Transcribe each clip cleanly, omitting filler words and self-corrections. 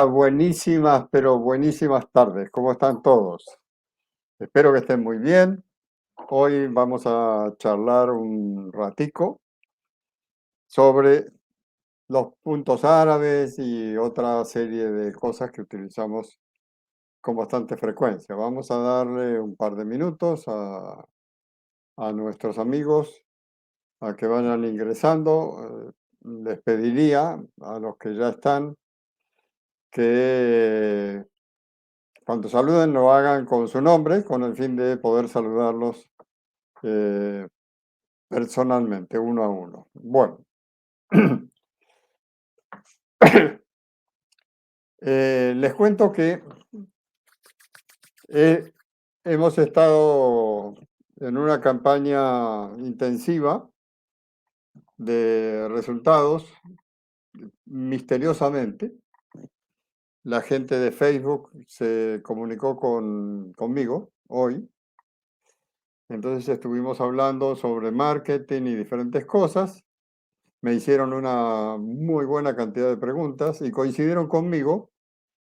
Buenísimas, pero buenísimas tardes. ¿Cómo están todos? Espero que estén muy bien. Hoy vamos a charlar un ratico sobre los puntos árabes y otra serie de cosas que utilizamos con bastante frecuencia. Vamos a darle un par de minutos a nuestros amigos a que vayan ingresando. Les pediría a los que ya están que cuando saluden lo hagan con su nombre, con el fin de poder saludarlos eh, personalmente, uno a uno. Bueno, les cuento que eh, hemos estado en una campaña intensiva de resultados. Misteriosamente, la gente de Facebook se comunicó conmigo hoy. Entonces estuvimos hablando sobre marketing y diferentes cosas. Me hicieron una muy buena cantidad de preguntas y coincidieron conmigo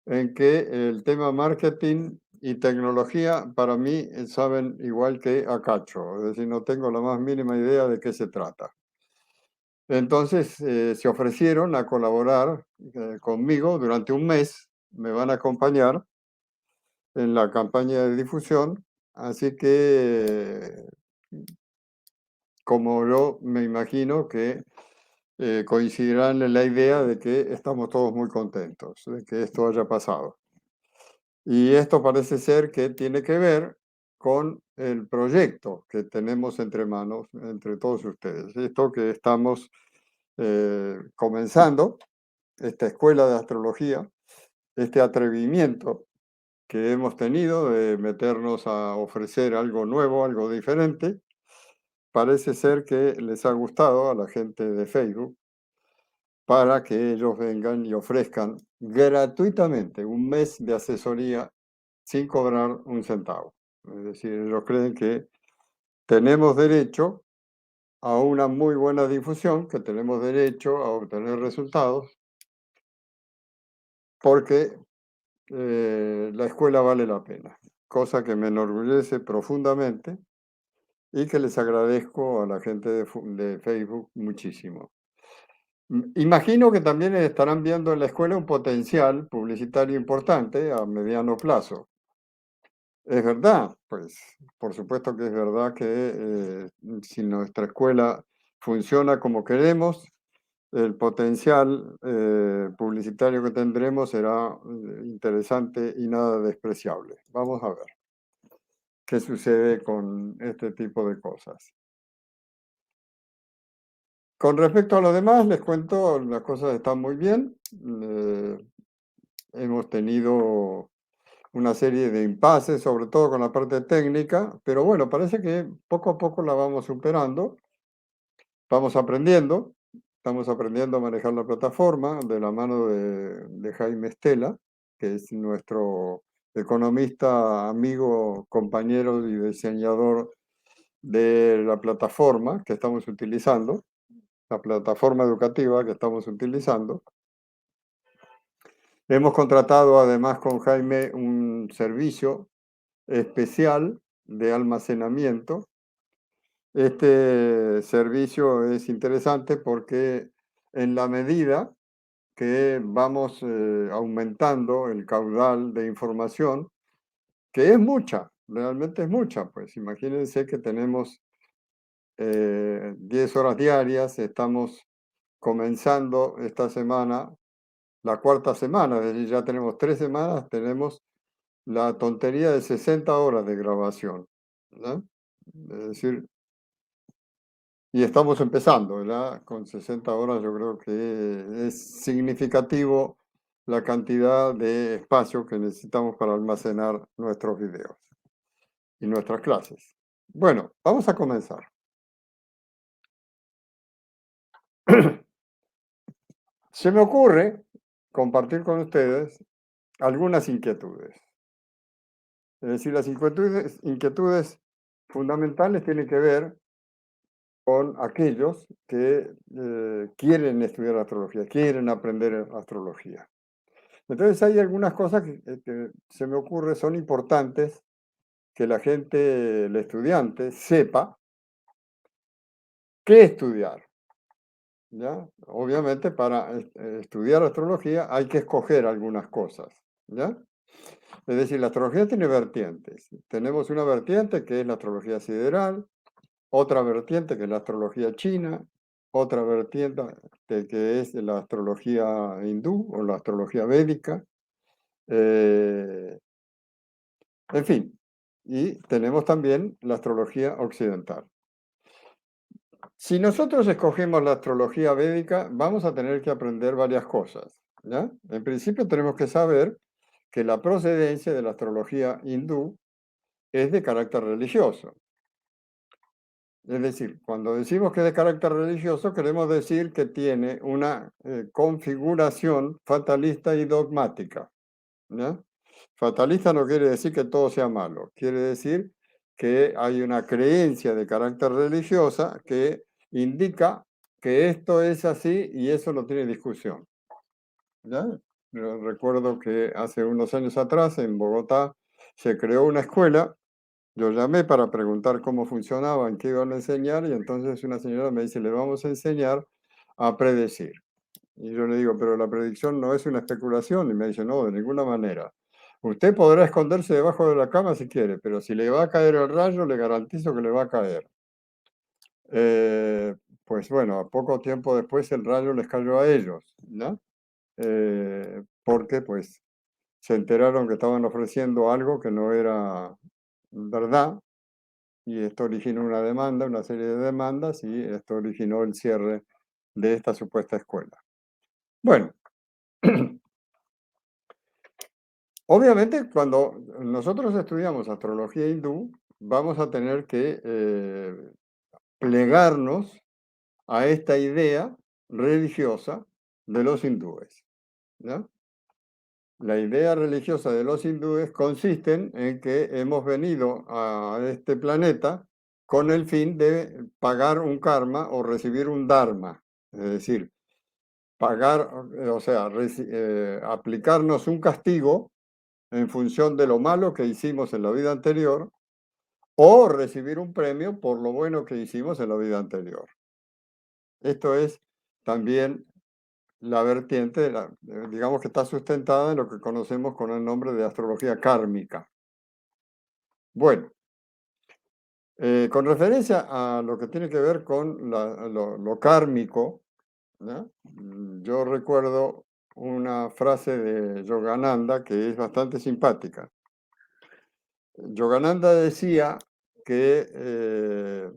en que el tema marketing y tecnología para mí saben igual que a cacho, es decir, no tengo la más mínima idea de qué se trata. Entonces se ofrecieron a colaborar conmigo durante un mes, me van a acompañar en la campaña de difusión, así que como yo me imagino que coincidirán en la idea de que estamos todos muy contentos de que esto haya pasado. Y esto parece ser que tiene que ver con el proyecto que tenemos entre manos, entre todos ustedes. Esto que estamos comenzando, esta escuela de astrología, este atrevimiento que hemos tenido de meternos a ofrecer algo nuevo, algo diferente, parece ser que les ha gustado a la gente de Facebook para que ellos vengan y ofrezcan gratuitamente un mes de asesoría sin cobrar un centavo. Es decir, ellos creen que tenemos derecho a una muy buena difusión, que tenemos derecho a obtener resultados, porque la escuela vale la pena, cosa que me enorgullece profundamente y que les agradezco a la gente de Facebook muchísimo. Imagino que también estarán viendo en la escuela un potencial publicitario importante a mediano plazo. Es verdad, pues por supuesto que es verdad que si nuestra escuela funciona como queremos, el potencial publicitario que tendremos será interesante y nada despreciable. Vamos a ver qué sucede con este tipo de cosas. Con respecto a lo demás, les cuento, las cosas están muy bien. Hemos tenido una serie de impases, sobre todo con la parte técnica, pero bueno, parece que poco a poco la vamos superando, vamos aprendiendo, estamos aprendiendo a manejar la plataforma de la mano de Jaime Estela, que es nuestro economista, amigo, compañero y diseñador de la plataforma que estamos utilizando, la plataforma educativa que estamos utilizando. Hemos contratado además con Jaime un servicio especial de almacenamiento. Este servicio es interesante porque en la medida que vamos aumentando el caudal de información, que es mucha, realmente es mucha, pues imagínense que tenemos 10 horas diarias, estamos comenzando esta semana, la cuarta semana, es decir, ya tenemos 3 semanas, tenemos la tontería de 60 horas de grabación, ¿no? Es decir, y estamos empezando, ¿verdad? Con 60 horas yo creo que es significativo la cantidad de espacio que necesitamos para almacenar nuestros videos y nuestras clases. Bueno, vamos a comenzar. Se me ocurre compartir con ustedes algunas inquietudes. Es decir, las inquietudes fundamentales tienen que ver con aquellos que quieren estudiar astrología, quieren aprender astrología. Entonces hay algunas cosas que se me ocurre son importantes que la gente, el estudiante, sepa qué estudiar, ¿ya? Obviamente para estudiar astrología hay que escoger algunas cosas, ¿ya? Es decir, la astrología tiene vertientes. Tenemos una vertiente que es la astrología sideral, otra vertiente que es la astrología china, otra vertiente que es la astrología hindú o la astrología védica, eh, en fin. Y tenemos también la astrología occidental. Si nosotros escogemos la astrología védica, vamos a tener que aprender varias cosas, ¿ya? En principio tenemos que saber que la procedencia de la astrología hindú es de carácter religioso. Es decir, cuando decimos que es de carácter religioso, queremos decir que tiene una configuración fatalista y dogmática, ¿no? Fatalista no quiere decir que todo sea malo, quiere decir que hay una creencia de carácter religiosa que indica que esto es así y eso no tiene discusión, ¿ya? Yo recuerdo que hace unos años atrás en Bogotá se creó una escuela. Yo llamé para preguntar cómo funcionaban, qué iban a enseñar, y entonces una señora me dice, le vamos a enseñar a predecir. Y yo le digo, pero la predicción no es una especulación. Y me dice, no, de ninguna manera. Usted podrá esconderse debajo de la cama si quiere, pero si le va a caer el rayo, le garantizo que le va a caer. Eh, pues bueno, a poco tiempo después el rayo les cayó a ellos, ¿no? Porque pues se enteraron que estaban ofreciendo algo que no era verdad. Y esto originó una demanda, una serie de demandas, y esto originó el cierre de esta supuesta escuela. Bueno, obviamente cuando nosotros estudiamos astrología hindú, vamos a tener que plegarnos a esta idea religiosa de los hindúes, ¿no? La idea religiosa de los hindúes consiste en que hemos venido a este planeta con el fin de pagar un karma o recibir un dharma, es decir, pagar, o sea, aplicarnos un castigo en función de lo malo que hicimos en la vida anterior o recibir un premio por lo bueno que hicimos en la vida anterior. Esto es también la vertiente, digamos que está sustentada en lo que conocemos con el nombre de astrología kármica. Bueno, con referencia a lo que tiene que ver con lo kármico, ¿no? Yo recuerdo una frase de Yogananda que es bastante simpática. Yogananda decía que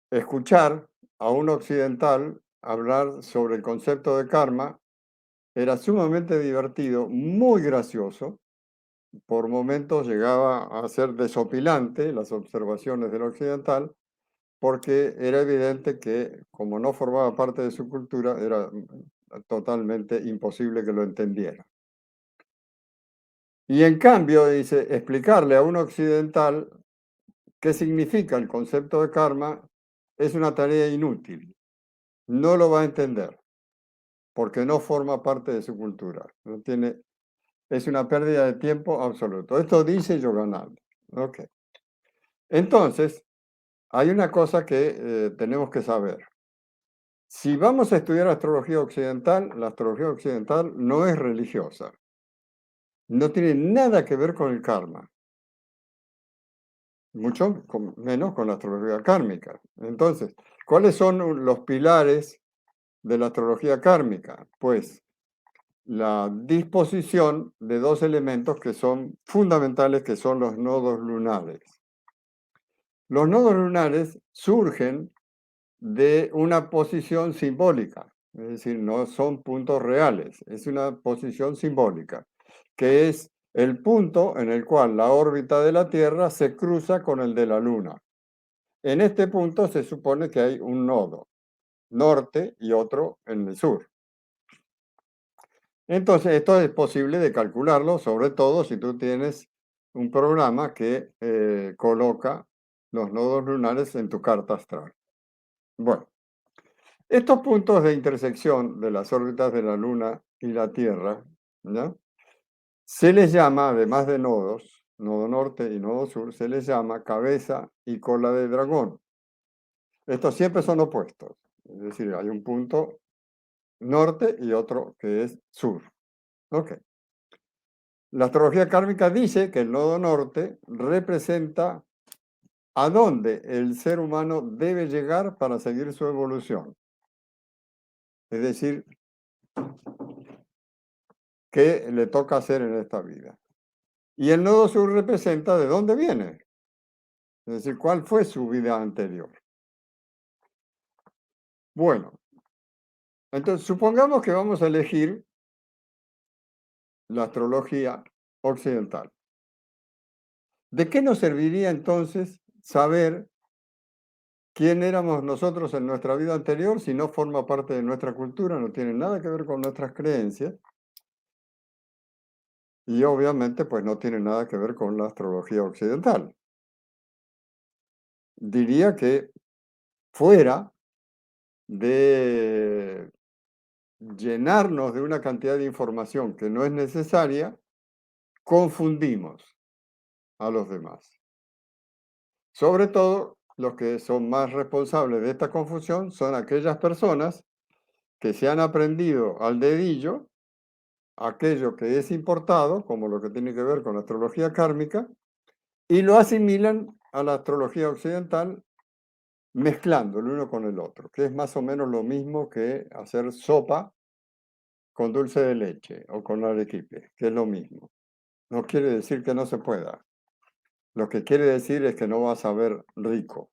escuchar a un occidental hablar sobre el concepto de karma era sumamente divertido, muy gracioso. Por momentos llegaba a ser desopilante las observaciones del occidental, porque era evidente que, como no formaba parte de su cultura, era totalmente imposible que lo entendiera. Y en cambio, dice, explicarle a un occidental qué significa el concepto de karma es una tarea inútil. No lo va a entender, porque no forma parte de su cultura. No tiene, es una pérdida de tiempo absoluto. Esto dice Yogananda. Okay. Entonces, hay una cosa que tenemos que saber. Si vamos a estudiar astrología occidental, la astrología occidental no es religiosa. No tiene nada que ver con el karma, mucho menos con la astrología kármica. Entonces, ¿cuáles son los pilares de la astrología kármica? Pues la disposición de dos elementos que son fundamentales, que son los nodos lunares. Los nodos lunares surgen de una posición simbólica, es decir, no son puntos reales, es una posición simbólica, que es el punto en el cual la órbita de la Tierra se cruza con el de la Luna. En este punto se supone que hay un nodo norte y otro en el sur. Entonces, esto es posible de calcularlo, sobre todo si tú tienes un programa que coloca los nodos lunares en tu carta astral. Bueno, estos puntos de intersección de las órbitas de la Luna y la Tierra ¿ya? Se les llama, además de nodos, nodo norte y nodo sur, se les llama cabeza y cola de dragón. Estos siempre son opuestos, es decir, hay un punto norte y otro que es sur. Ok. La astrología kármica dice que el nodo norte representa a dónde el ser humano debe llegar para seguir su evolución. Es decir, qué le toca hacer en esta vida. Y el nodo sur representa de dónde viene, es decir, cuál fue su vida anterior. Bueno, entonces supongamos que vamos a elegir la astrología occidental. ¿De qué nos serviría entonces saber quién éramos nosotros en nuestra vida anterior si no forma parte de nuestra cultura, no tiene nada que ver con nuestras creencias y obviamente pues no tiene nada que ver con la astrología occidental? Diría que fuera de llenarnos de una cantidad de información que no es necesaria, confundimos a los demás. Sobre todo, los que son más responsables de esta confusión son aquellas personas que se han aprendido al dedillo aquello que es importado, como lo que tiene que ver con la astrología kármica, y lo asimilan a la astrología occidental mezclando el uno con el otro, que es más o menos lo mismo que hacer sopa con dulce de leche o con arequipe, que es lo mismo. No quiere decir que no se pueda. Lo que quiere decir es que no va a saber rico,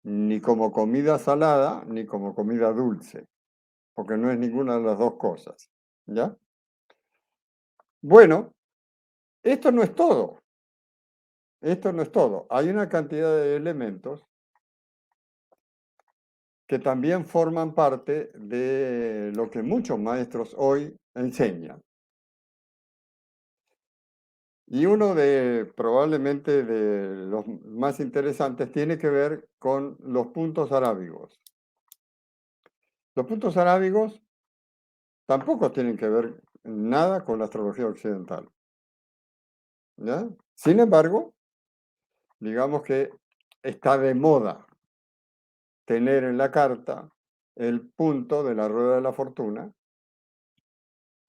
ni como comida salada, ni como comida dulce, porque no es ninguna de las dos cosas. ¿Ya? Bueno, esto no es todo. Esto no es todo. Hay una cantidad de elementos que también forman parte de lo que muchos maestros hoy enseñan. Y uno de probablemente de los más interesantes tiene que ver con los puntos arábigos. Los puntos arábigos tampoco tienen que ver nada con la astrología occidental. ¿Ya? Sin embargo, digamos que está de moda tener en la carta el punto de la rueda de la fortuna,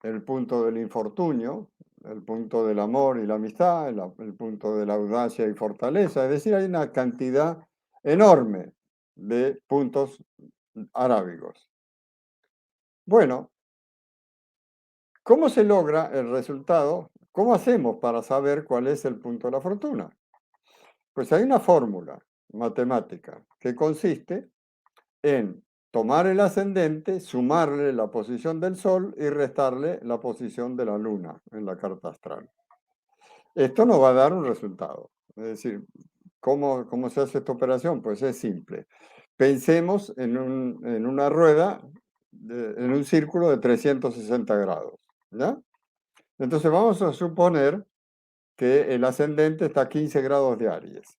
el punto del infortunio, el punto del amor y la amistad, el punto de la audacia y fortaleza. Es decir, hay una cantidad enorme de puntos arábigos. Bueno, ¿cómo se logra el resultado? ¿Cómo hacemos para saber cuál es el punto de la fortuna? Pues hay una fórmula matemática que consiste en tomar el ascendente, sumarle la posición del Sol y restarle la posición de la Luna en la carta astral. Esto nos va a dar un resultado. Es decir, ¿cómo se hace esta operación? Pues es simple. Pensemos en una rueda, en un círculo de 360 grados. ¿Ya? Entonces vamos a suponer que el ascendente está a 15 grados de Aries.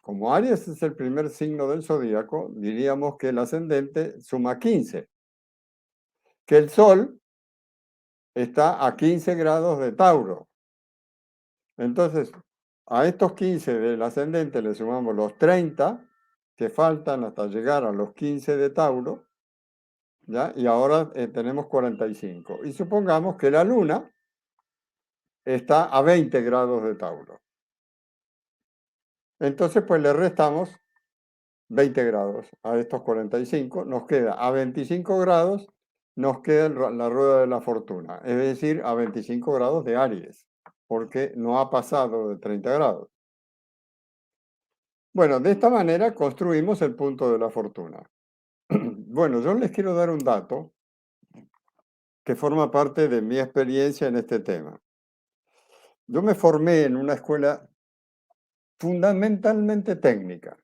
Como Aries es el primer signo del zodíaco, diríamos que el ascendente suma 15, que el Sol está a 15 grados de Tauro. Entonces, a estos 15 del ascendente le sumamos los 30 que faltan hasta llegar a los 15 de Tauro, ¿ya? Y ahora tenemos 45. Y supongamos que la Luna está a 20 grados de Tauro. Entonces, pues le restamos 20 grados a estos 45, nos queda a 25 grados, nos queda la rueda de la fortuna, es decir, a 25 grados de Aries, porque no ha pasado de 30 grados. Bueno, de esta manera construimos el punto de la fortuna. Bueno, yo les quiero dar un dato que forma parte de mi experiencia en este tema. Yo me formé en una escuela fundamentalmente técnica,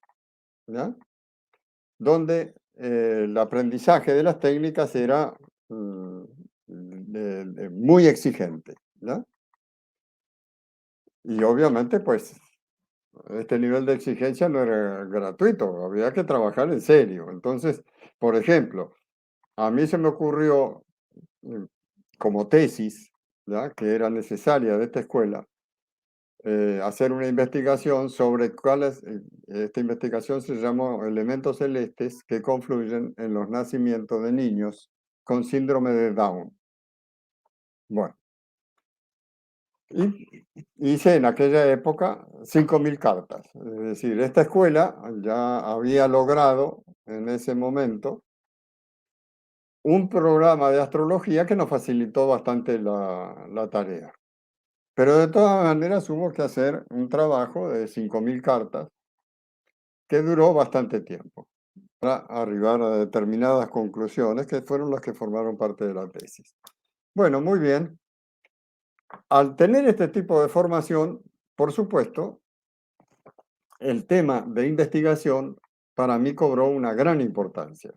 ¿ya? Donde el aprendizaje de las técnicas era muy exigente, ¿no? Y obviamente, pues, este nivel de exigencia no era gratuito, había que trabajar en serio. Entonces, por ejemplo, a mí se me ocurrió como tesis, ¿ya? Que era necesaria de esta escuela, hacer una investigación sobre cuáles, esta investigación se llamó Elementos celestes que confluyen en los nacimientos de niños con síndrome de Down. Bueno, y hice en aquella época 5.000 cartas. Es decir, esta escuela ya había logrado en ese momento un programa de astrología que nos facilitó bastante la tarea. Pero de todas maneras hubo que hacer un trabajo de 5.000 cartas que duró bastante tiempo para arribar a determinadas conclusiones que fueron las que formaron parte de la tesis. Bueno, muy bien. Al tener este tipo de formación, por supuesto, el tema de investigación para mí cobró una gran importancia.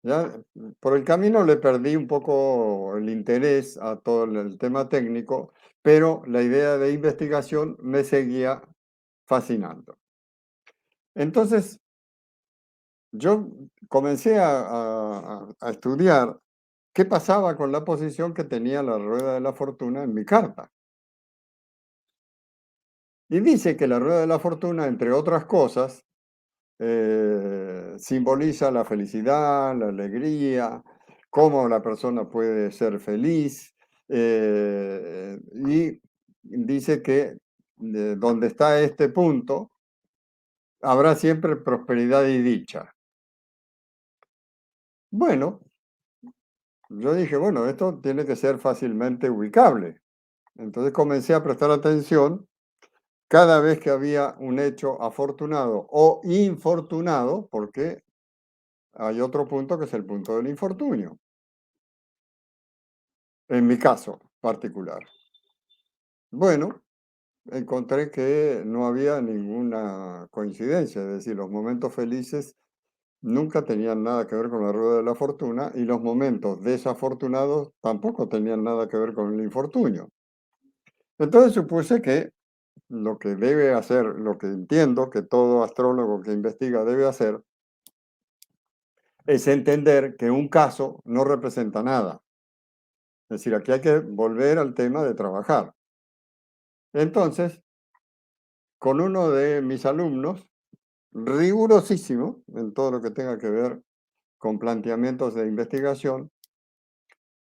Ya por el camino le perdí un poco el interés a todo el tema técnico, pero la idea de investigación me seguía fascinando. Entonces, yo comencé a estudiar qué pasaba con la posición que tenía la rueda de la fortuna en mi carta. Y dice que la rueda de la fortuna, entre otras cosas, simboliza la felicidad, la alegría, cómo la persona puede ser feliz, y dice que donde está este punto, habrá siempre prosperidad y dicha. Bueno, yo dije, bueno, esto tiene que ser fácilmente ubicable. Entonces comencé a prestar atención cada vez que había un hecho afortunado o infortunado, porque hay otro punto que es el punto del infortunio, en mi caso particular. Bueno, encontré que no había ninguna coincidencia, es decir, los momentos felices nunca tenían nada que ver con la rueda de la fortuna y los momentos desafortunados tampoco tenían nada que ver con el infortunio. Entonces supuse que lo que debe hacer, lo que entiendo que todo astrólogo que investiga debe hacer, es entender que un caso no representa nada. Es decir, aquí hay que volver al tema de trabajar. Entonces, con uno de mis alumnos, rigurosísimo en todo lo que tenga que ver con planteamientos de investigación,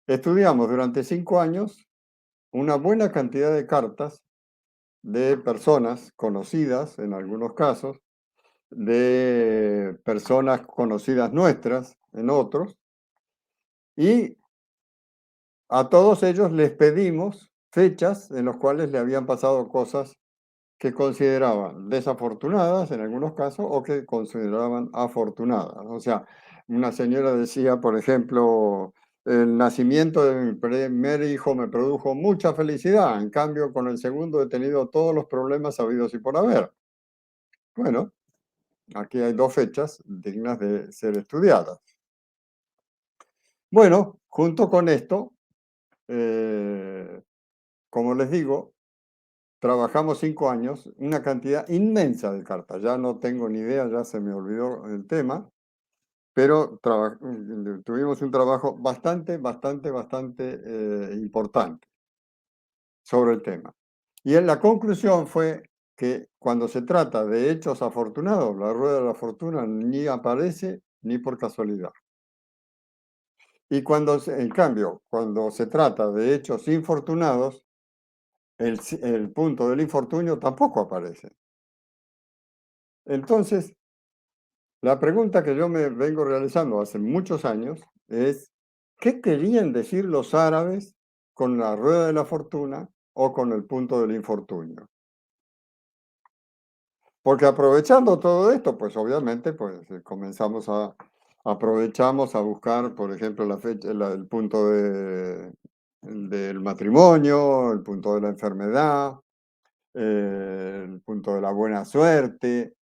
estudiamos durante 5 años una buena cantidad de cartas de personas conocidas en algunos casos, de personas conocidas nuestras en otros, y a todos ellos les pedimos fechas en las cuales le habían pasado cosas que consideraban desafortunadas en algunos casos o que consideraban afortunadas. O sea, una señora decía, por ejemplo, el nacimiento de mi primer hijo me produjo mucha felicidad, en cambio con el segundo he tenido todos los problemas habidos y por haber. Bueno, aquí hay 2 fechas dignas de ser estudiadas. Bueno, junto con esto, eh, como les digo, trabajamos 5 años, una cantidad inmensa de cartas. Ya no tengo ni idea, ya se me olvidó el tema, pero tuvimos un trabajo bastante importante sobre el tema. Y en la conclusión fue que cuando se trata de hechos afortunados, la rueda de la fortuna ni aparece ni por casualidad. Y en cambio, cuando se trata de hechos infortunados, el punto del infortunio tampoco aparece. Entonces, la pregunta que yo me vengo realizando hace muchos años es, ¿qué querían decir los árabes con la rueda de la fortuna o con el punto del infortunio? Porque aprovechando todo esto, pues obviamente, pues aprovechamos a buscar, por ejemplo, la fecha, el punto del matrimonio, el punto de la enfermedad, el punto de la buena suerte,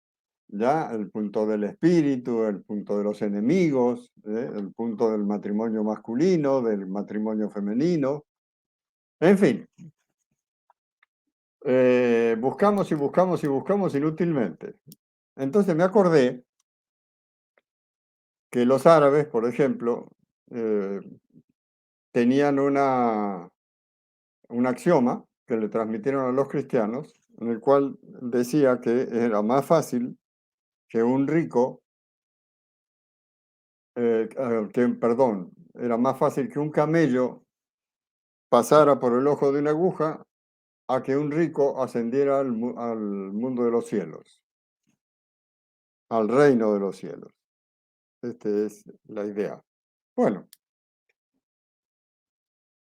¿ya? El punto del espíritu, el punto de los enemigos, el punto del matrimonio masculino, del matrimonio femenino, en fin, buscamos y buscamos y buscamos inútilmente. Entonces me acordé que los árabes, por ejemplo, eh, tenían un axioma que le transmitieron a los cristianos, en el cual decía que era más fácil que un rico, perdón, era más fácil que un camello pasara por el ojo de una aguja a que un rico ascendiera al mundo de los cielos, al reino de los cielos. Esta es la idea. Bueno,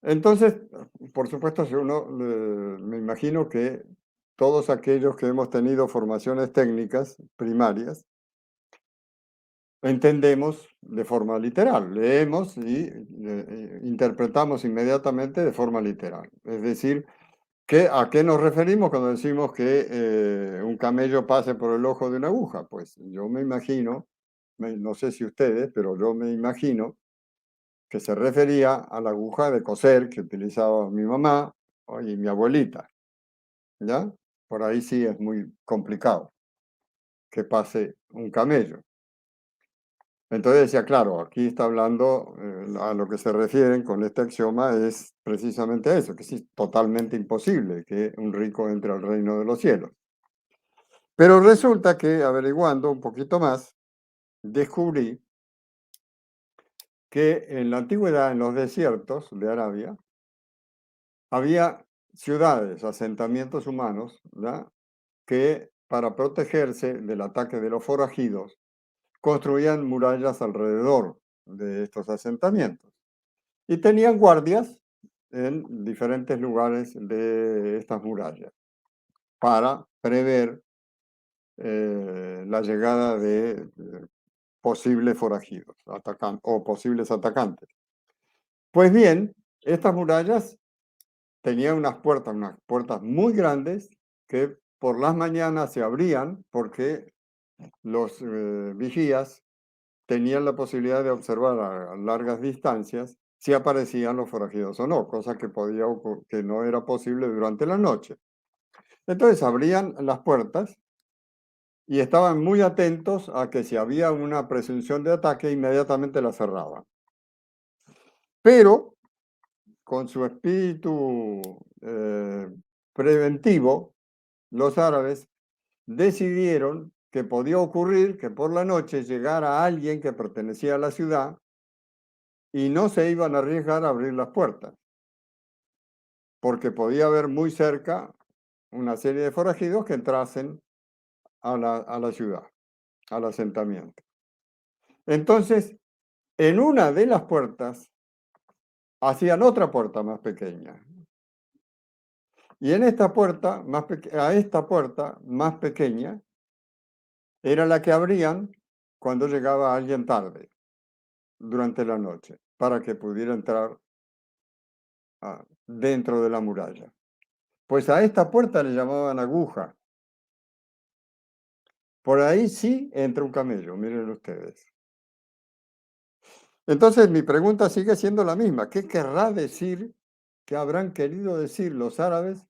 entonces, por supuesto, si uno, me imagino que todos aquellos que hemos tenido formaciones técnicas primarias, entendemos de forma literal, leemos y interpretamos inmediatamente de forma literal. Es decir, ¿a qué nos referimos cuando decimos que un camello pase por el ojo de una aguja? Pues yo me imagino, no sé si ustedes, pero yo me imagino que se refería a la aguja de coser que utilizaba mi mamá y mi abuelita, ¿ya? Por ahí sí es muy complicado que pase un camello. Entonces decía, claro, aquí está hablando, a lo que se refieren con este axioma es precisamente eso, que es totalmente imposible que un rico entre al reino de los cielos. Pero resulta que averiguando un poquito más, descubrí que en la antigüedad, en los desiertos de Arabia, había ciudades, asentamientos humanos, ¿ya? Que para protegerse del ataque de los forajidos, construían murallas alrededor de estos asentamientos y tenían guardias en diferentes lugares de estas murallas para prever la llegada de posibles forajidos o posibles atacantes. Pues bien, estas murallas tenían unas puertas muy grandes que por las mañanas se abrían porque los vigías tenían la posibilidad de observar a largas distancias si aparecían los forajidos o no, cosa que no era posible durante la noche. Entonces abrían las puertas y estaban muy atentos a que si había una presunción de ataque, inmediatamente la cerraban. Pero con su espíritu preventivo, los árabes decidieron que podía ocurrir que por la noche llegara alguien que pertenecía a la ciudad y no se iban a arriesgar a abrir las puertas, porque podía haber muy cerca una serie de forajidos que entrasen a la ciudad, al asentamiento. Entonces, en una de las puertas hacían otra puerta más pequeña. Y en esta puerta, a esta puerta más pequeña, era la que abrían cuando llegaba alguien tarde, durante la noche, para que pudiera entrar dentro de la muralla. Pues a esta puerta le llamaban aguja. Por ahí sí entra un camello, miren ustedes. Entonces mi pregunta sigue siendo la misma. ¿Qué querrá decir, qué habrán querido decir los árabes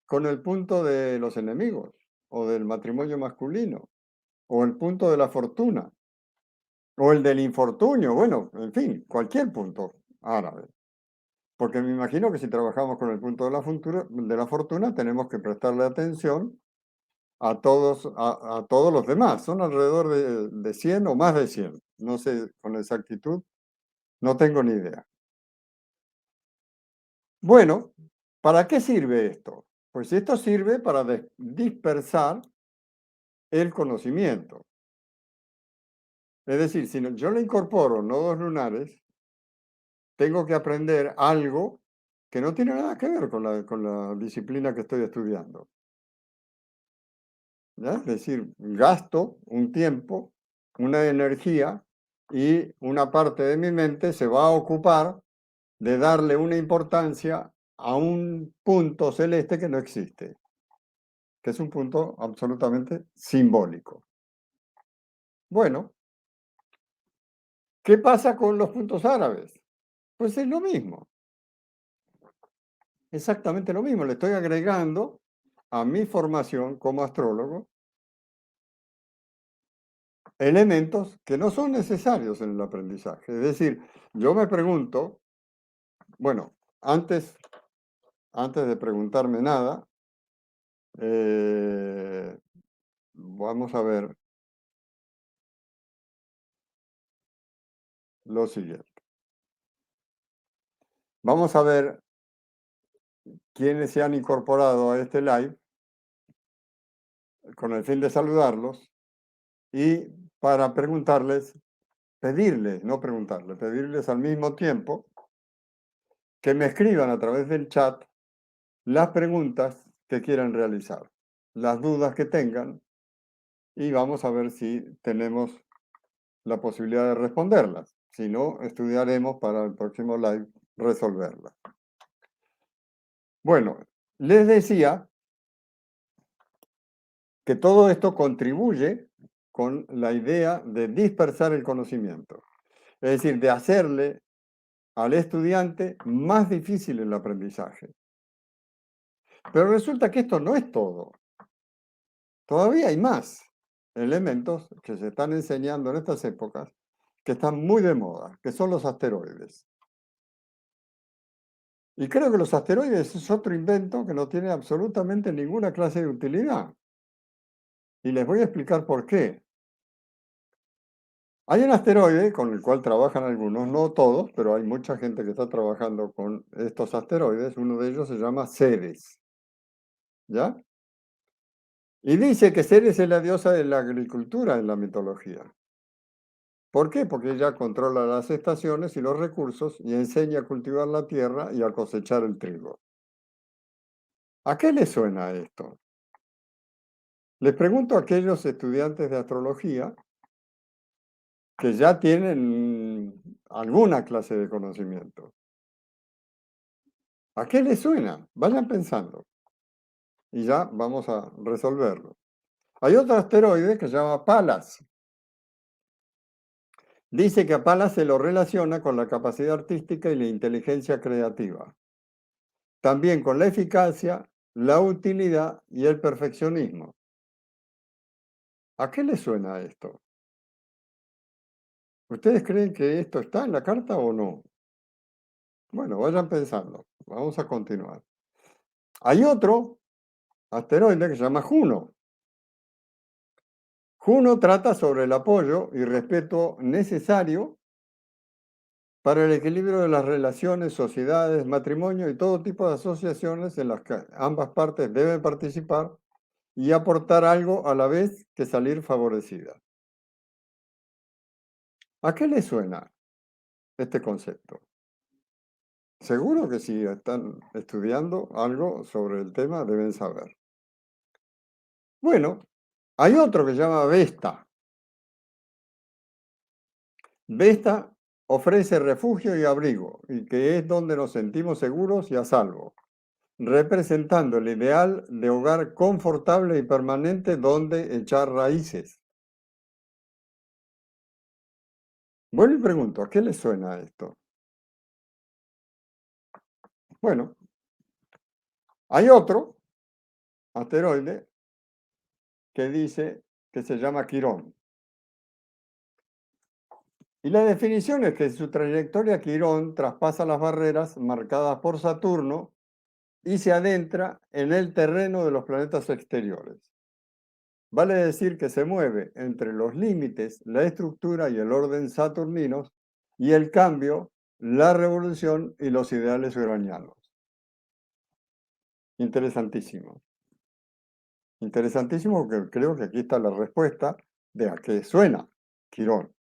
con el punto de los enemigos, o del matrimonio masculino, o el punto de la fortuna, o el del infortunio? Bueno, en fin, cualquier punto árabe. Porque me imagino que si trabajamos con el punto de la fortuna tenemos que prestarle atención a todos los demás. Son alrededor de 100 o más de 100. No sé con exactitud, no tengo ni idea. Bueno, ¿para qué sirve esto? Pues esto sirve para dispersar el conocimiento. Es decir, si yo le incorporo nodos lunares, tengo que aprender algo que no tiene nada que ver con la disciplina que estoy estudiando. ¿Ya? Es decir, gasto un tiempo, una energía y una parte de mi mente se va a ocupar de darle una importancia a un punto celeste que no existe, que es un punto absolutamente simbólico. Bueno, ¿qué pasa con los puntos árabes? Pues es lo mismo, exactamente lo mismo. Le estoy agregando a mi formación como astrólogo elementos que no son necesarios en el aprendizaje. Es decir, yo me pregunto, Bueno, antes de preguntarme nada, vamos a ver lo siguiente. Vamos a ver quiénes se han incorporado a este live con el fin de saludarlos y para preguntarles, pedirles, no preguntarles, pedirles al mismo tiempo que me escriban a través del chat las preguntas que quieran realizar, las dudas que tengan y vamos a ver si tenemos la posibilidad de responderlas. Si no, estudiaremos para el próximo live resolverlas. Bueno, les decía que todo esto contribuye con la idea de dispersar el conocimiento, es decir, de hacerle al estudiante más difícil el aprendizaje. Pero resulta que esto no es todo. Todavía hay más elementos que se están enseñando en estas épocas que están muy de moda, que son los asteroides. Y creo que los asteroides es otro invento que no tiene absolutamente ninguna clase de utilidad. Y les voy a explicar por qué. Hay un asteroide con el cual trabajan algunos, no todos, pero hay mucha gente que está trabajando con estos asteroides. Uno de ellos se llama Ceres. ¿Ya? Y dice que Ceres es la diosa de la agricultura en la mitología. ¿Por qué? Porque ella controla las estaciones y los recursos y enseña a cultivar la tierra y a cosechar el trigo. ¿A qué le suena esto? Les pregunto a aquellos estudiantes de astrología que ya tienen alguna clase de conocimiento. ¿A qué les suena? Vayan pensando y ya vamos a resolverlo. Hay otro asteroide que se llama Palas. Dice que a Palas se lo relaciona con la capacidad artística y la inteligencia creativa. También con la eficacia, la utilidad y el perfeccionismo. ¿A qué les suena esto? ¿Ustedes creen que esto está en la carta o no? Bueno, vayan pensando. Vamos a continuar. Hay otro asteroide que se llama Juno. Juno trata sobre el apoyo y respeto necesario para el equilibrio de las relaciones, sociedades, matrimonio y todo tipo de asociaciones en las que ambas partes deben participar y aportar algo a la vez que salir favorecidas. ¿A qué le suena este concepto? Seguro que si están estudiando algo sobre el tema deben saber. Bueno, hay otro que se llama Vesta. Vesta ofrece refugio y abrigo, y que es donde nos sentimos seguros y a salvo, representando el ideal de hogar confortable y permanente donde echar raíces. Bueno, y pregunto, ¿a qué le suena esto? Bueno, hay otro asteroide que dice que se llama Quirón. Y la definición es que su trayectoria Quirón traspasa las barreras marcadas por Saturno y se adentra en el terreno de los planetas exteriores. Vale decir que se mueve entre los límites, la estructura y el orden saturninos y el cambio, la revolución y los ideales uranianos. Interesantísimo. Interesantísimo porque creo que aquí está la respuesta de a qué suena Quirón.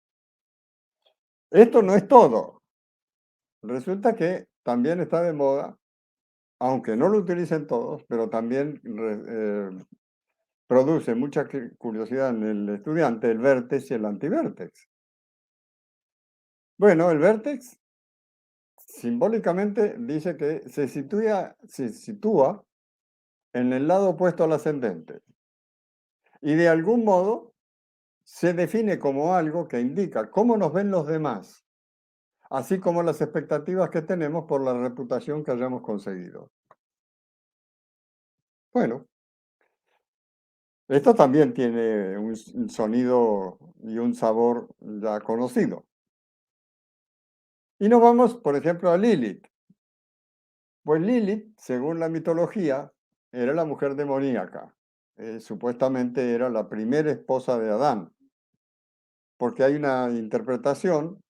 Esto no es todo. Resulta que también está de moda, aunque no lo utilicen todos, pero también produce mucha curiosidad en el estudiante el vértex y el antivértex. Bueno, el vértex simbólicamente dice que se sitúa en el lado opuesto al ascendente y de algún modo se define como algo que indica cómo nos ven los demás, así como las expectativas que tenemos por la reputación que hayamos conseguido. Bueno, esto también tiene un sonido y un sabor ya conocido. Y nos vamos, por ejemplo, a Lilith. Pues Lilith, según la mitología, era la mujer demoníaca. Supuestamente era la primera esposa de Adán, porque hay una interpretación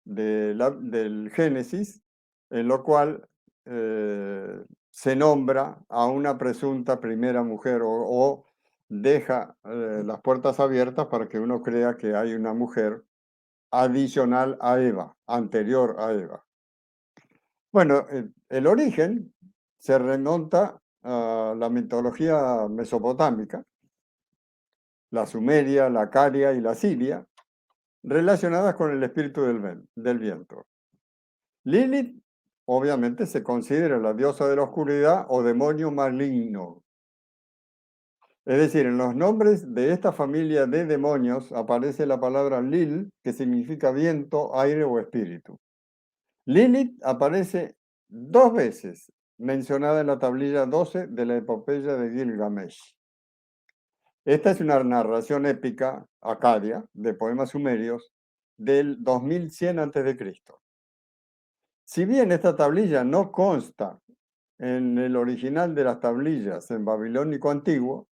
del Génesis en lo cual se nombra a una presunta primera mujer o deja las puertas abiertas para que uno crea que hay una mujer adicional a Eva, anterior a Eva. Bueno, el origen se remonta a la mitología mesopotámica, la sumeria, la acaria y la siria, relacionadas con el espíritu del viento. Lilith, obviamente, se considera la diosa de la oscuridad o demonio maligno. Es decir, en los nombres de esta familia de demonios aparece la palabra Lil, que significa viento, aire o espíritu. Lilith aparece 2 veces mencionada en la tablilla 12 de la epopeya de Gilgamesh. Esta es una narración épica acadia de poemas sumerios del 2100 a.C. Si bien esta tablilla no consta en el original de las tablillas en babilónico antiguo,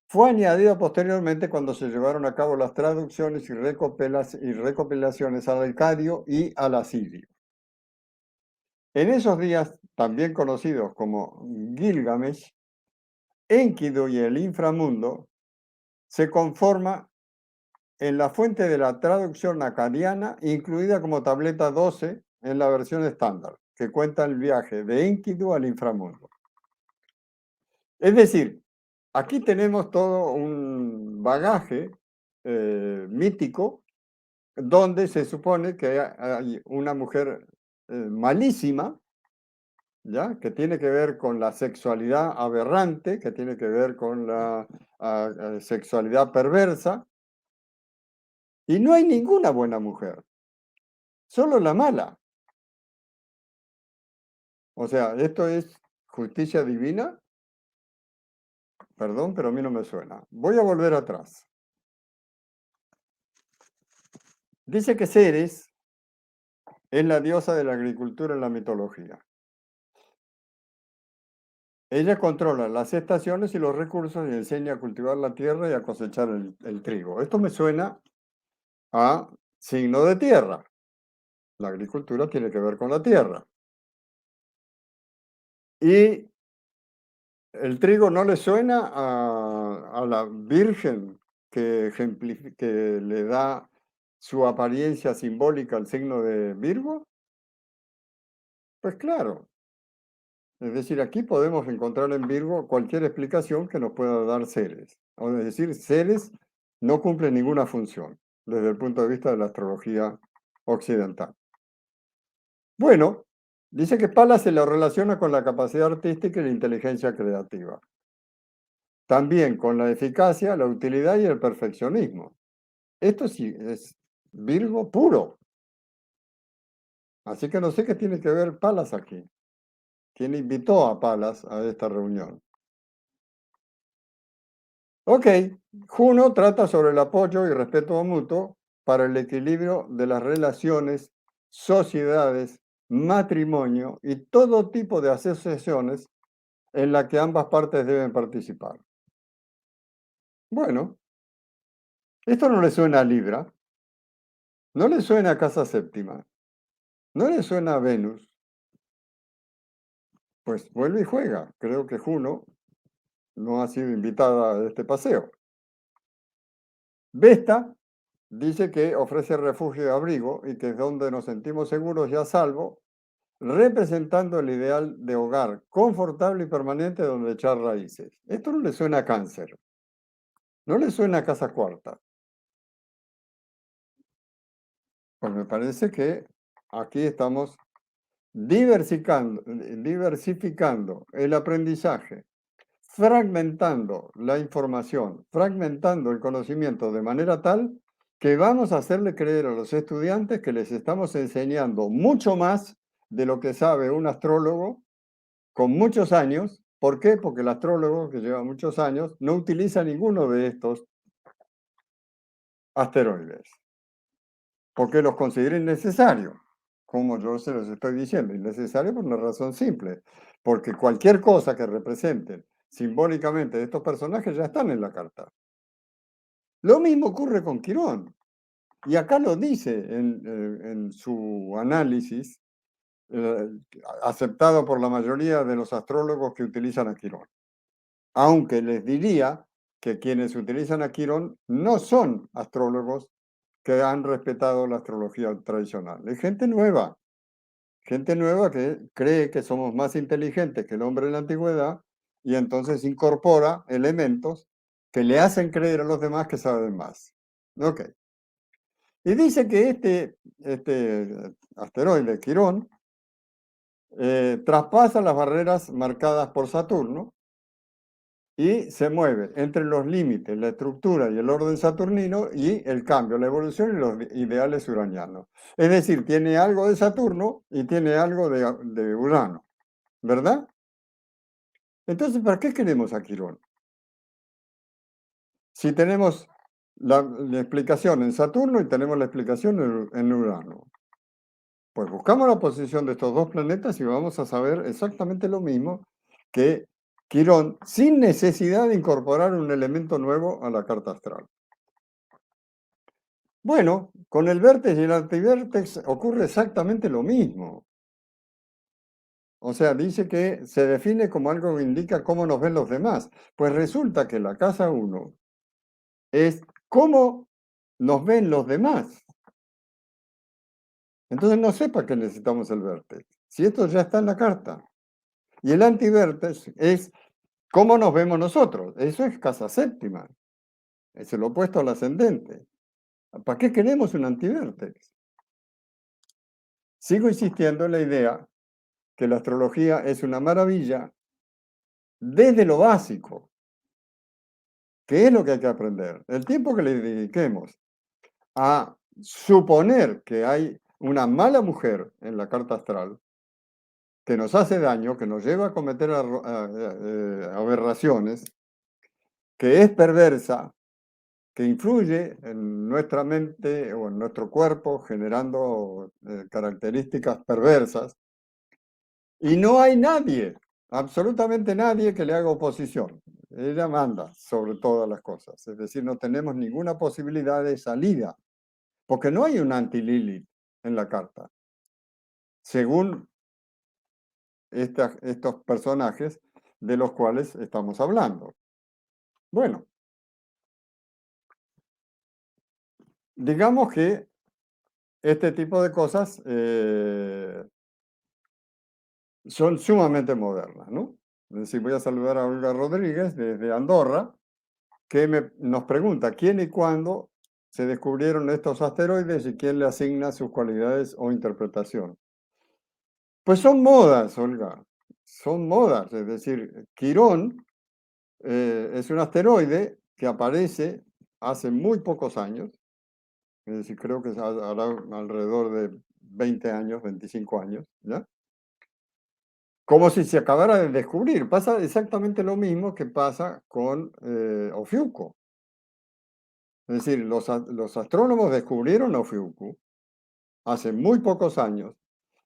fue añadida posteriormente cuando se llevaron a cabo las traducciones y recopilaciones al acadio y al asirio. En esos días, también conocidos como Gilgamesh, Enkidu y el inframundo se conforma en la fuente de la traducción acadiana, incluida como tableta 12 en la versión estándar, que cuenta el viaje de Enkidu al inframundo. Es decir, aquí tenemos todo un bagaje mítico donde se supone que hay una mujer malísima, ¿ya? Que tiene que ver con la sexualidad aberrante, que tiene que ver con la sexualidad perversa, y no hay ninguna buena mujer, solo la mala. O sea, esto es justicia divina, perdón, pero a mí no me suena. Voy a volver atrás. Dice que Ceres es la diosa de la agricultura en la mitología. Ella controla las estaciones y los recursos y enseña a cultivar la tierra y a cosechar el trigo. Esto me suena a signo de tierra. La agricultura tiene que ver con la tierra. Y el trigo no le suena a la Virgen que le da su apariencia simbólica al signo de Virgo. Pues claro, es decir, aquí podemos encontrar en Virgo cualquier explicación que nos pueda dar Ceres. Es decir, Ceres no cumple ninguna función desde el punto de vista de la astrología occidental. Bueno, dice que Palas se lo relaciona con la capacidad artística y la inteligencia creativa. También con la eficacia, la utilidad y el perfeccionismo. Esto sí es Virgo puro. Así que no sé qué tiene que ver Palas aquí. ¿Quién invitó a Palas a esta reunión? Ok, Juno trata sobre el apoyo y respeto mutuo para el equilibrio de las relaciones, sociedades, matrimonio y todo tipo de asociaciones en la que ambas partes deben participar. Bueno, esto no le suena a Libra, no le suena a Casa Séptima, no le suena a Venus, pues vuelve y juega. Creo que Juno no ha sido invitada a este paseo. Vesta dice que ofrece refugio y abrigo y que es donde nos sentimos seguros y a salvo, representando el ideal de hogar confortable y permanente donde echar raíces. Esto no le suena a Cáncer, no le suena a Casa Cuarta. Pues me parece que aquí estamos diversificando el aprendizaje, fragmentando la información, fragmentando el conocimiento de manera tal que vamos a hacerle creer a los estudiantes que les estamos enseñando mucho más de lo que sabe un astrólogo con muchos años. ¿Por qué? Porque el astrólogo que lleva muchos años no utiliza ninguno de estos asteroides, porque los considera innecesarios. como yo se los estoy diciendo. Innecesario por una razón simple, porque cualquier cosa que representen simbólicamente estos personajes ya están en la carta. Lo mismo ocurre con Quirón. Y acá lo dice en su análisis, eh, aceptado por la mayoría de los astrólogos que utilizan a Quirón. Aunque les diría que quienes utilizan a Quirón no son astrólogos que han respetado la astrología tradicional. Es gente nueva que cree que somos más inteligentes que el hombre en la antigüedad y entonces incorpora elementos que le hacen creer a los demás que saben más. Ok. Y dice que este asteroide, Quirón, traspasa las barreras marcadas por Saturno y se mueve entre los límites, la estructura y el orden saturnino y el cambio, la evolución y los ideales uranianos. Es decir, tiene algo de Saturno y tiene algo de Urano, ¿verdad? Entonces, ¿para qué queremos a Quirón? Si tenemos la explicación en Saturno y tenemos la explicación en Urano. Pues buscamos la posición de estos dos planetas y vamos a saber exactamente lo mismo que Quirón, sin necesidad de incorporar un elemento nuevo a la carta astral. Bueno, con el vértex y el antivértex ocurre exactamente lo mismo. O sea, dice que se define como algo que indica cómo nos ven los demás. Pues resulta que la casa 1 es cómo nos ven los demás. Entonces no sé para qué necesitamos el vértex. Si esto ya está en la carta. Y el antivértex es cómo nos vemos nosotros. Eso es casa séptima. Es el opuesto al ascendente. ¿Para qué queremos un antivértex? Sigo insistiendo en la idea que la astrología es una maravilla desde lo básico. ¿Qué es lo que hay que aprender? El tiempo que le dediquemos a suponer que hay una mala mujer en la carta astral que nos hace daño, que nos lleva a cometer aberraciones, que es perversa, que influye en nuestra mente o en nuestro cuerpo, generando características perversas, y no hay nadie, absolutamente nadie que le haga oposición. Ella manda sobre todas las cosas, es decir, no tenemos ninguna posibilidad de salida, porque no hay un anti-Lilith en la carta, según estos personajes de los cuales estamos hablando. Bueno, digamos que este tipo de cosas son sumamente modernas, ¿no? Es decir, voy a saludar a Olga Rodríguez desde Andorra, que nos pregunta quién y cuándo se descubrieron estos asteroides y quién le asigna sus cualidades o interpretación. Pues son modas, Olga, son modas. Es decir, Quirón es un asteroide que aparece hace muy pocos años, es decir, creo que hará alrededor de 20 años, 25 años, ¿ya? Como si se acabara de descubrir. Pasa exactamente lo mismo que pasa con Ofiuco. Es decir, los astrónomos descubrieron Ofiuco hace muy pocos años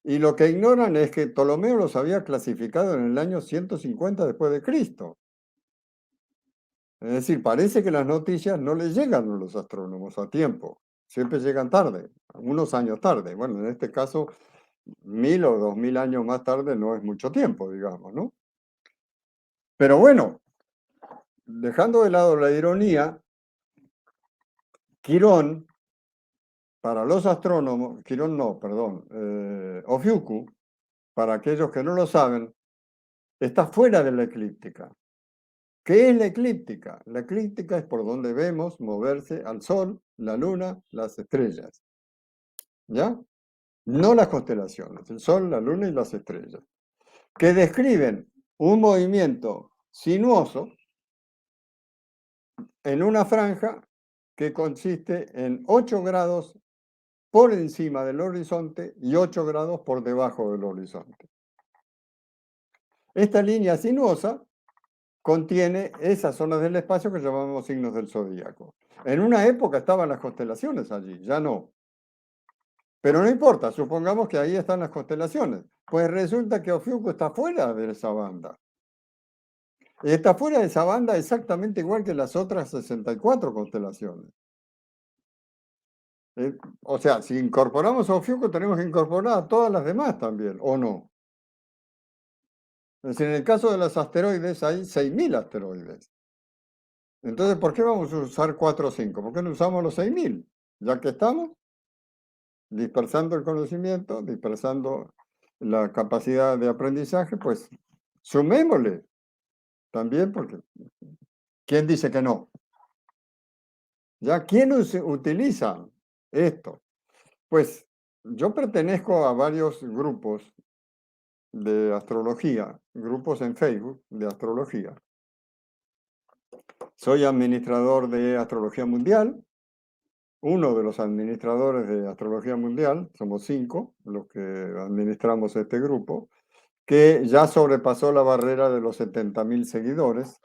y lo que ignoran es que Ptolomeo los había clasificado en el año 150 después de Cristo. Es decir, parece que las noticias no les llegan a los astrónomos a tiempo, siempre llegan tarde, unos años tarde. Bueno, en este caso, 1000 o 2000 años más tarde no es mucho tiempo, digamos, ¿no? Pero bueno, dejando de lado la ironía, Quirón, para los astrónomos, Quirón no, perdón, Ofiucu, para aquellos que no lo saben, está fuera de la eclíptica. ¿Qué es la eclíptica? La eclíptica es por donde vemos moverse al Sol, la Luna, las estrellas. ¿Ya? No las constelaciones, el Sol, la Luna y las estrellas, que describen un movimiento sinuoso en una franja que consiste en 8 grados por encima del horizonte y 8 grados por debajo del horizonte. Esta línea sinuosa contiene esas zonas del espacio que llamamos signos del zodíaco. En una época estaban las constelaciones allí, ya no. Pero no importa, supongamos que ahí están las constelaciones. Pues resulta que Ofiuco está fuera de esa banda. Y está fuera de esa banda exactamente igual que las otras 64 constelaciones. O sea, si incorporamos a Ofiuco, tenemos que incorporar a todas las demás también, ¿o no? Es decir, en el caso de los asteroides hay 6.000 asteroides. Entonces, ¿por qué vamos a usar 4 o 5? ¿Por qué no usamos los 6.000? Ya que estamos dispersando el conocimiento, dispersando la capacidad de aprendizaje, pues sumémosle también, porque ¿quién dice que no? ¿Ya quién utiliza esto? Pues yo pertenezco a varios grupos de astrología, grupos en Facebook de astrología. Soy administrador de Astrología Mundial, uno de los administradores de Astrología Mundial, somos 5 los que administramos este grupo, que ya sobrepasó la barrera de los 70.000 seguidores.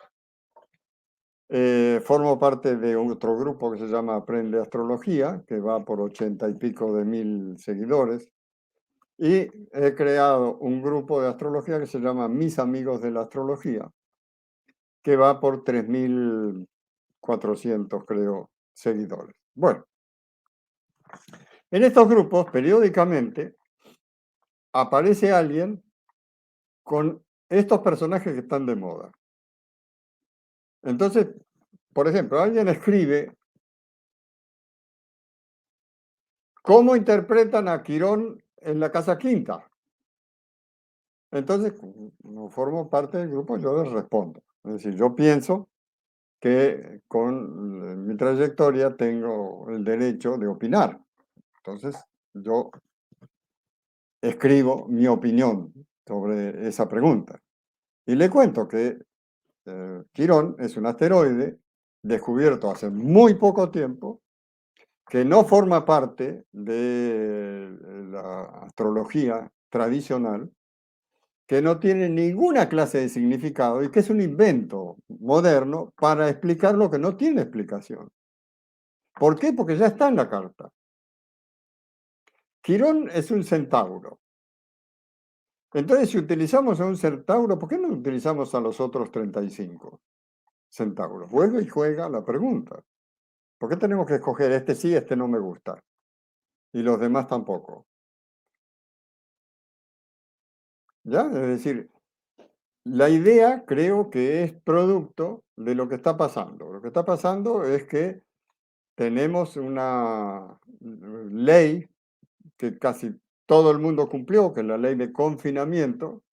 Formo parte de otro grupo que se llama Aprende Astrología, que va por 80 y pico de mil seguidores. Y he creado un grupo de astrología que se llama Mis Amigos de la Astrología, que va por 3.400, creo, seguidores. Bueno, en estos grupos, periódicamente, aparece alguien con estos personajes que están de moda. Entonces, por ejemplo, alguien escribe, ¿cómo interpretan a Quirón en la Casa Quinta? Entonces, como formo parte del grupo, yo les respondo. Es decir, yo pienso que con mi trayectoria tengo el derecho de opinar. Entonces, yo escribo mi opinión sobre esa pregunta. Y le cuento que Quirón es un asteroide descubierto hace muy poco tiempo, que no forma parte de la astrología tradicional, que no tiene ninguna clase de significado y que es un invento moderno para explicar lo que no tiene explicación. ¿Por qué? Porque ya está en la carta. Quirón es un centauro. Entonces, si utilizamos a un centauro, ¿por qué no utilizamos a los otros 35 centauros? Vuelve y juega la pregunta. ¿Por qué tenemos que escoger este sí, este no me gusta? Y los demás tampoco. ¿Ya? Es decir, la idea creo que es producto de lo que está pasando. Lo que está pasando es que tenemos una ley que casi todo el mundo cumplió, que es la ley de confinamiento,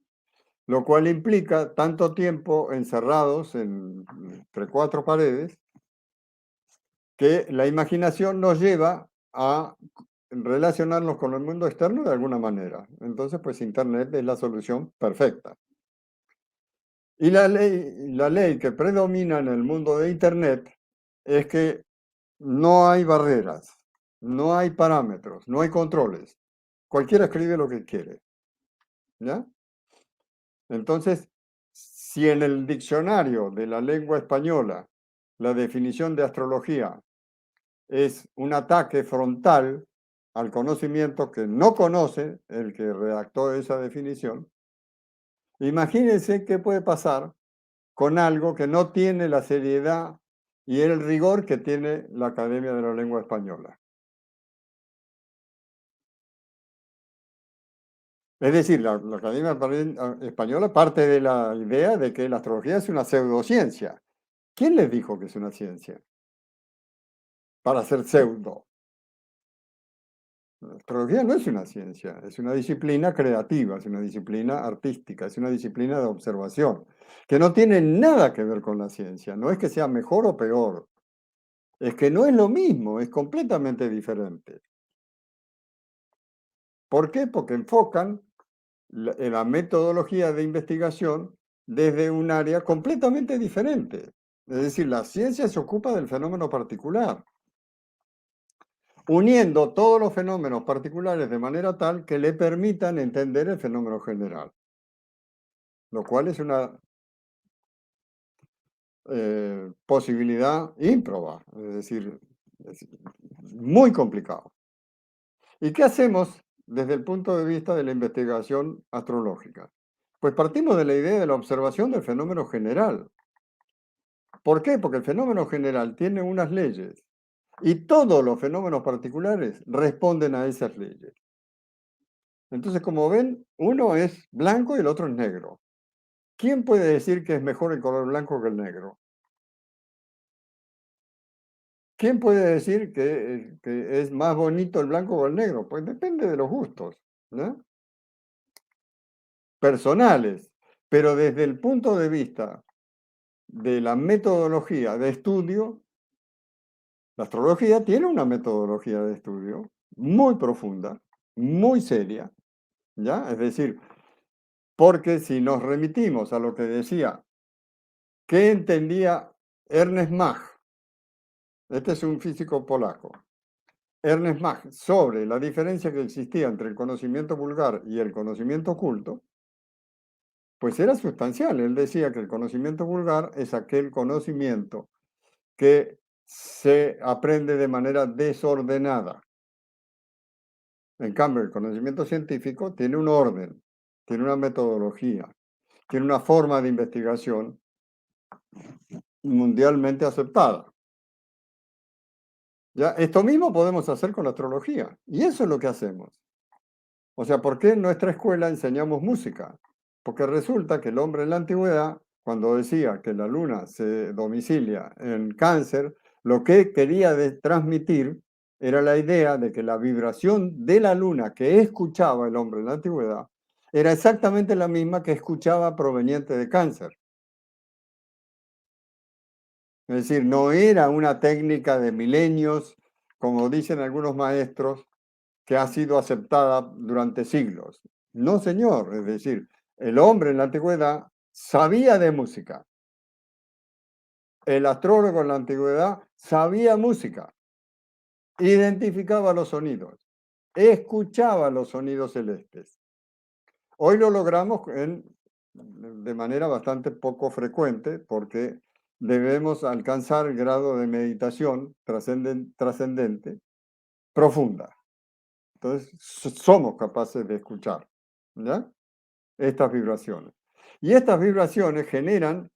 lo cual implica tanto tiempo encerrados entre 4 paredes, que la imaginación nos lleva a relacionarnos con el mundo externo de alguna manera. Entonces, pues Internet es la solución perfecta. Y la ley que predomina en el mundo de Internet es que no hay barreras, no hay parámetros, no hay controles. Cualquiera escribe lo que quiere. ¿Ya? Entonces, si en el diccionario de la lengua española la definición de astrología es un ataque frontal al conocimiento que no conoce el que redactó esa definición, imagínense qué puede pasar con algo que no tiene la seriedad y el rigor que tiene la Academia de la Lengua Española. Es decir, la Academia Española parte de la idea de que la astrología es una pseudociencia. ¿Quién les dijo que es una ciencia? Para ser pseudo. La astrología no es una ciencia, es una disciplina creativa, es una disciplina artística, es una disciplina de observación, que no tiene nada que ver con la ciencia. No es que sea mejor o peor, es que no es lo mismo, es completamente diferente. ¿Por qué? Porque enfocan la metodología de investigación desde un área completamente diferente. Es decir, la ciencia se ocupa del fenómeno particular, uniendo todos los fenómenos particulares de manera tal que le permitan entender el fenómeno general, lo cual es una posibilidad ímproba, es decir, es muy complicado. ¿Y qué hacemos desde el punto de vista de la investigación astrológica? Pues partimos de la idea de la observación del fenómeno general. ¿Por qué? Porque el fenómeno general tiene unas leyes y todos los fenómenos particulares responden a esas leyes. Entonces, como ven, uno es blanco y el otro es negro. ¿Quién puede decir que es mejor el color blanco que el negro? ¿Quién puede decir que es más bonito el blanco o el negro? Pues depende de los gustos, ¿no? Personales. Pero desde el punto de vista de la metodología de estudio, la astrología tiene una metodología de estudio muy profunda, muy seria, ¿ya? Es decir, porque si nos remitimos a lo que decía, ¿qué entendía Ernest Mach? Este es un físico polaco. Ernest Mach, sobre la diferencia que existía entre el conocimiento vulgar y el conocimiento oculto, pues era sustancial. Él decía que el conocimiento vulgar es aquel conocimiento que se aprende de manera desordenada. En cambio, el conocimiento científico tiene un orden, tiene una metodología, tiene una forma de investigación mundialmente aceptada. ¿Ya? Esto mismo podemos hacer con la astrología, y eso es lo que hacemos. O sea, ¿por qué en nuestra escuela enseñamos música? Porque resulta que el hombre en la antigüedad, cuando decía que la luna se domicilia en Cáncer, lo que quería transmitir era la idea de que la vibración de la luna que escuchaba el hombre en la antigüedad era exactamente la misma que escuchaba proveniente de Cáncer. Es decir, no era una técnica de milenios, como dicen algunos maestros, que ha sido aceptada durante siglos. No, señor, es decir, el hombre en la antigüedad sabía de música. El astrólogo en la antigüedad sabía música, identificaba los sonidos, escuchaba los sonidos celestes. Hoy lo logramos de manera bastante poco frecuente porque debemos alcanzar el grado de meditación trascendente profunda. Entonces, somos capaces de escuchar, ¿ya? Estas vibraciones. Y estas vibraciones generan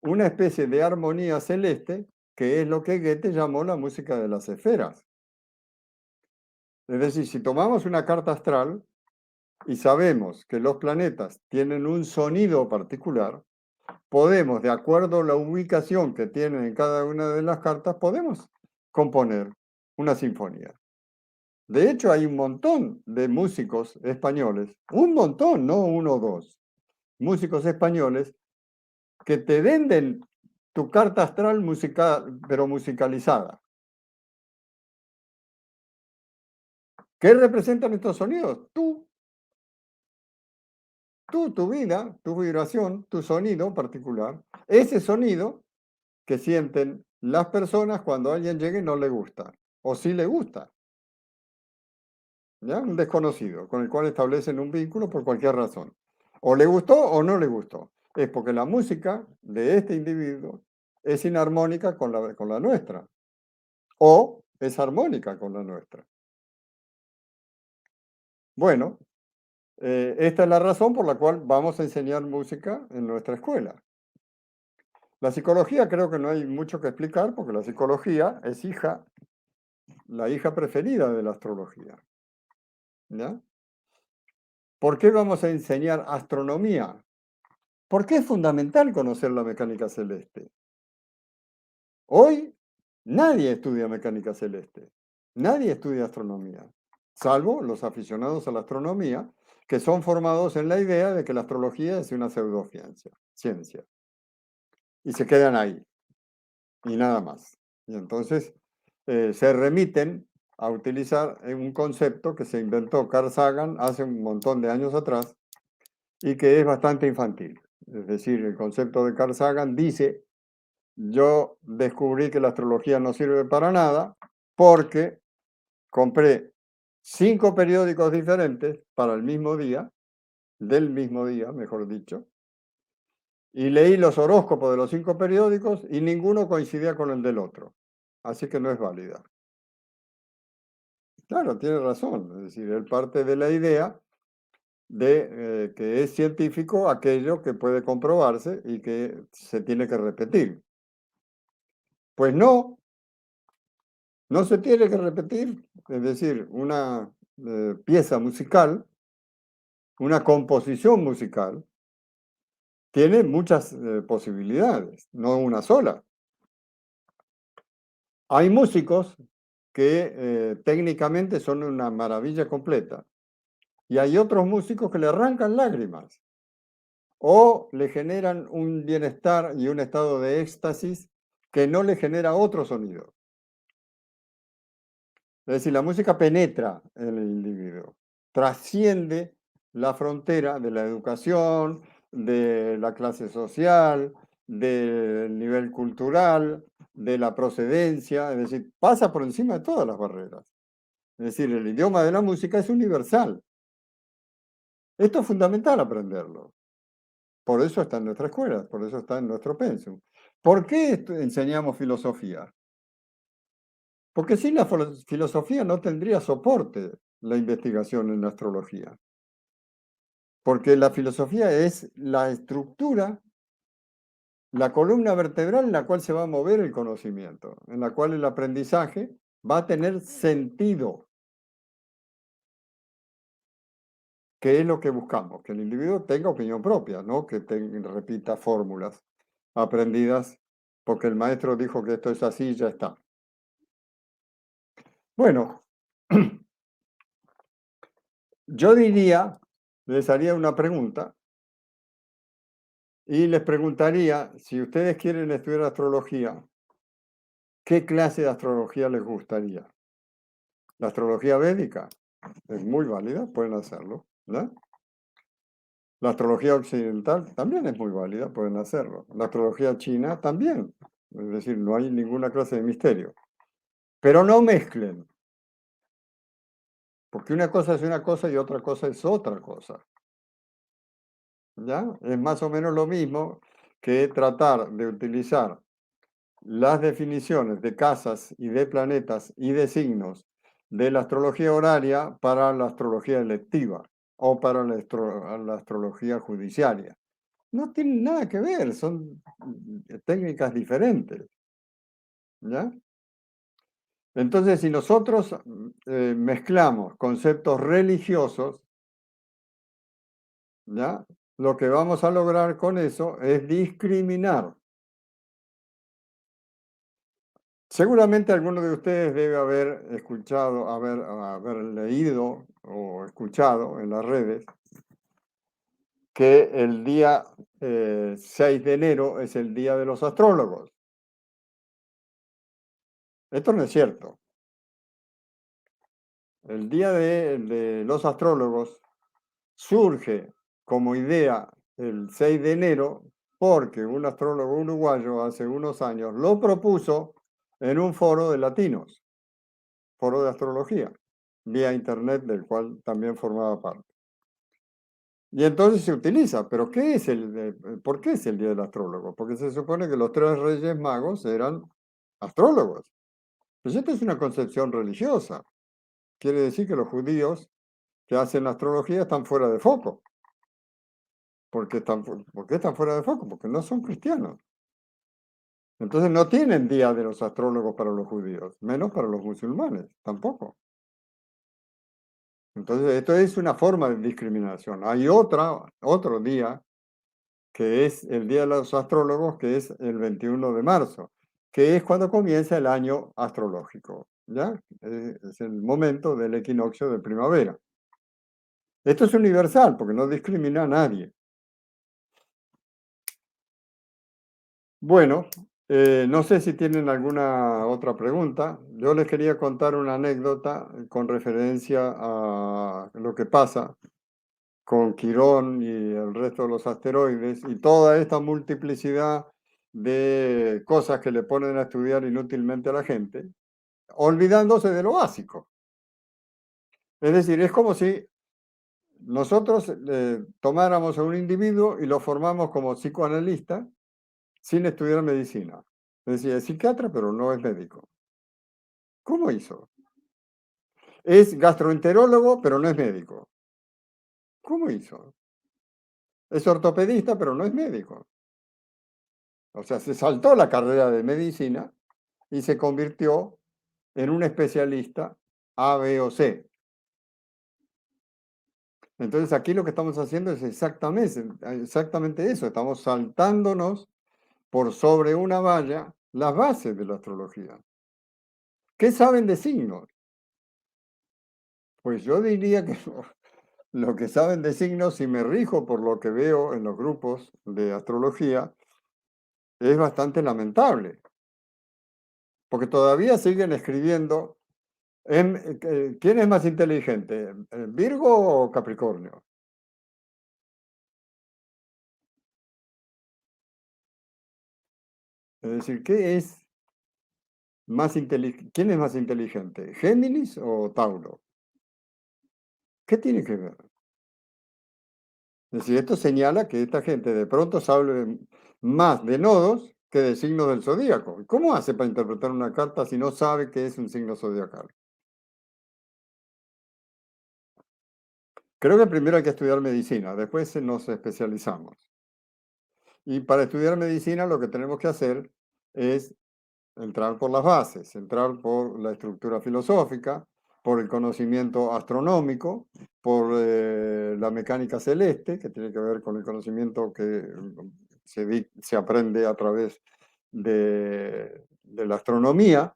una especie de armonía celeste, que es lo que Goethe llamó la música de las esferas. Es decir, si tomamos una carta astral y sabemos que los planetas tienen un sonido particular, podemos, de acuerdo a la ubicación que tienen en cada una de las cartas, podemos componer una sinfonía. De hecho, hay un montón de músicos españoles, un montón, no uno o dos, músicos españoles que te venden tu carta astral musical, pero musicalizada. ¿Qué representan estos sonidos? Tu vida, tu vibración, tu sonido particular. Ese sonido que sienten las personas cuando alguien llega y no le gusta, o sí le gusta, ¿ya? Un desconocido con el cual establecen un vínculo por cualquier razón. O le gustó o no le gustó. Es porque la música de este individuo es inarmónica con la nuestra, o es armónica con la nuestra. Bueno, esta es la razón por la cual vamos a enseñar música en nuestra escuela. La psicología creo que no hay mucho que explicar porque la psicología es la hija preferida de la astrología. ¿Ya? ¿Por qué vamos a enseñar astronomía? Porque es fundamental conocer la mecánica celeste. Hoy nadie estudia mecánica celeste, nadie estudia astronomía, salvo los aficionados a la astronomía, que son formados en la idea de que la astrología es una pseudociencia, y se quedan ahí, y nada más. Y entonces se remiten a utilizar un concepto que se inventó Carl Sagan hace un montón de años atrás y que es bastante infantil. Es decir, el concepto de Carl Sagan dice: yo descubrí que la astrología no sirve para nada porque compré 5 periódicos diferentes para el mismo día, del mismo día, mejor dicho, y leí los horóscopos de los 5 periódicos y ninguno coincidía con el del otro. Así que no es válida. Claro, tiene razón. Es decir, él parte de la idea de que es científico aquello que puede comprobarse y que se tiene que repetir. Pues no, no se tiene que repetir. Es decir, una pieza musical, una composición musical, tiene muchas posibilidades, no una sola. Hay músicos que técnicamente son una maravilla completa y hay otros músicos que le arrancan lágrimas o le generan un bienestar y un estado de éxtasis que no le genera otro sonido. Es decir, la música penetra en el individuo, trasciende la frontera de la educación, de la clase social, del nivel cultural, de la procedencia, es decir, pasa por encima de todas las barreras. Es decir, el idioma de la música es universal. Esto es fundamental aprenderlo. Por eso está en nuestra escuela, por eso está en nuestro pensum. ¿Por qué enseñamos filosofía? Porque sin la filosofía no tendría soporte la investigación en astrología. Porque la filosofía es la estructura, la columna vertebral en la cual se va a mover el conocimiento, en la cual el aprendizaje va a tener sentido, que es lo que buscamos, que el individuo tenga opinión propia, no que repita fórmulas aprendidas porque el maestro dijo que esto es así y ya está. Bueno, yo diría, les haría una pregunta y les preguntaría, si ustedes quieren estudiar astrología, ¿qué clase de astrología les gustaría? La astrología védica es muy válida, pueden hacerlo, ¿no? La astrología occidental también es muy válida, pueden hacerlo. La astrología china también, es decir, no hay ninguna clase de misterio. Pero no mezclen, porque una cosa es una cosa y otra cosa es otra cosa. ¿Ya? Es más o menos lo mismo que tratar de utilizar las definiciones de casas y de planetas y de signos de la astrología horaria para la astrología electiva o para la astrología judiciaria. No tienen nada que ver, son técnicas diferentes. ¿Ya? Entonces, si nosotros mezclamos conceptos religiosos, ¿ya? Lo que vamos a lograr con eso es discriminar. Seguramente alguno de ustedes debe haber escuchado, haber leído o escuchado en las redes que el día 6 de enero es el día de los astrólogos. Esto no es cierto. El día de los astrólogos surge como idea el 6 de enero porque un astrólogo uruguayo hace unos años lo propuso en un foro de latinos, foro de astrología, vía internet del cual también formaba parte. Y entonces se utiliza, pero ¿qué es ¿por qué es el Día del Astrólogo? Porque se supone que los tres reyes magos eran astrólogos. Pues esto es una concepción religiosa. Quiere decir que los judíos que hacen la astrología están fuera de foco. ¿Por qué están fuera de foco? Porque no son cristianos. Entonces no tienen Día de los Astrólogos para los judíos, menos para los musulmanes, tampoco. Entonces esto es una forma de discriminación. Hay otro día que es el Día de los Astrólogos, que es el 21 de marzo, que es cuando comienza el año astrológico, ¿ya? Es el momento del equinoccio de primavera. Esto es universal porque no discrimina a nadie. Bueno, no sé si tienen alguna otra pregunta. Yo les quería contar una anécdota con referencia a lo que pasa con Quirón y el resto de los asteroides y toda esta multiplicidad de cosas que le ponen a estudiar inútilmente a la gente, olvidándose de lo básico. Es decir, es como si nosotros tomáramos a un individuo y lo formamos como psicoanalista sin estudiar medicina. Es decir, es psiquiatra, pero no es médico. ¿Cómo hizo? Es gastroenterólogo, pero no es médico. ¿Cómo hizo? Es ortopedista, pero no es médico. O sea, se saltó la carrera de medicina y se convirtió en un especialista A, B o C. Entonces aquí lo que estamos haciendo es exactamente eso. Estamos saltándonos por sobre una valla las bases de la astrología. ¿Qué saben de signos? Pues yo diría que lo que saben de signos, si me rijo por lo que veo en los grupos de astrología, es bastante lamentable, porque todavía siguen escribiendo. ¿Quién es más inteligente, Virgo o Capricornio? Es decir, ¿quién es más inteligente, Géminis o Tauro? ¿Qué tiene que ver? Es decir, esto señala que esta gente de pronto sabe más de nodos que de signos del zodíaco. ¿Cómo hace para interpretar una carta si no sabe qué es un signo zodiacal? Creo que primero hay que estudiar medicina, después nos especializamos. Y para estudiar medicina lo que tenemos que hacer es entrar por las bases, entrar por la estructura filosófica, por el conocimiento astronómico, por la mecánica celeste, que tiene que ver con el conocimiento que se aprende a través de la astronomía.